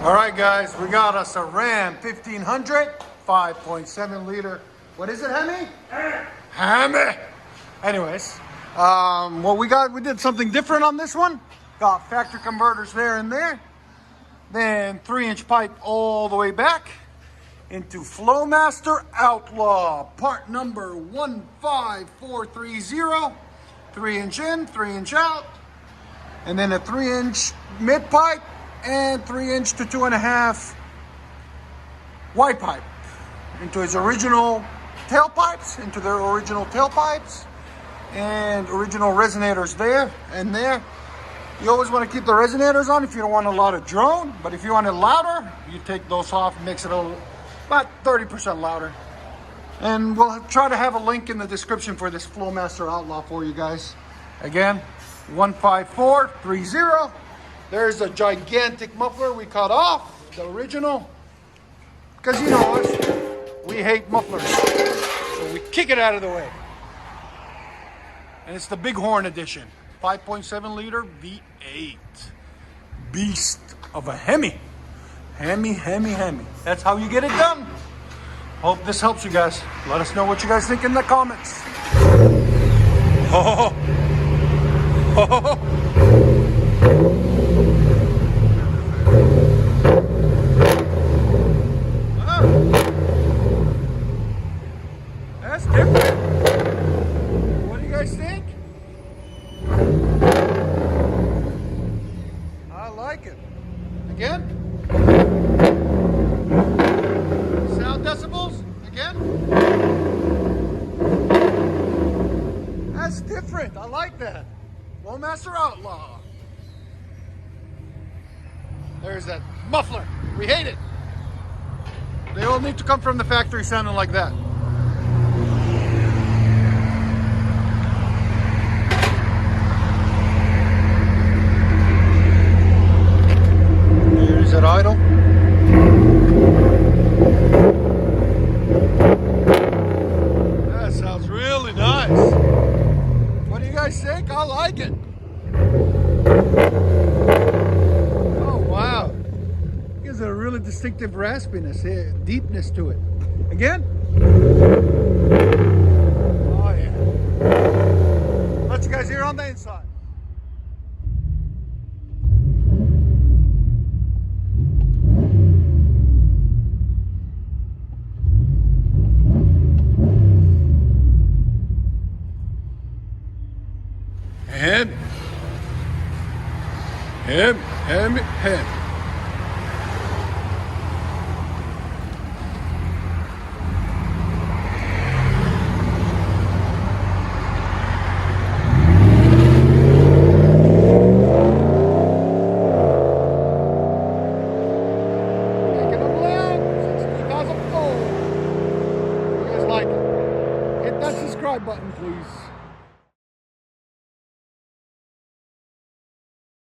All right, guys, we got us a Ram 1500, 5.7 liter. What is it, Hemi? Hemi. Anyways, what we did something different on this one. Got factory converters there and there. Then 3-inch pipe all the way back into FLOWMASTer Outlaw, part number 15430. 3-inch in, 3-inch out. And then a 3-inch mid pipe and 3-inch to 2.5 wide pipe into his original tailpipes, into their original tailpipes, and original resonators there and there. You always want to keep the resonators on if you don't want a lot of drone, but if you want it louder, you take those off, makes it about 30% louder. And we'll try to have a link in the description for this FLOWMASTer Outlaw for you guys. Again, 15430. There's a gigantic muffler we cut off, the original, because you know us, we hate mufflers, so we kick it out of the way. And it's the Bighorn edition, 5.7 liter V8, beast of a Hemi. Hemi. That's how you get it done. Hope this helps you guys. Let us know what you guys think in the comments. Oh. That's different. What do you guys think? I like it. Again? Sound decibels? Again? That's different. I like that. FLOWMASTer Outlaw. There's that muffler. We hate it. They all need to come from the factory sounding like that. Here's that idle. That sounds really nice. What do you guys think? I like it. Oh, wow. Gives it a really distinctive raspiness, deepness to it. Again? Oh, yeah. Let you guys hear on the inside. Hemi. Taking them loud since 2004. You guys like it? Hit that subscribe button, please.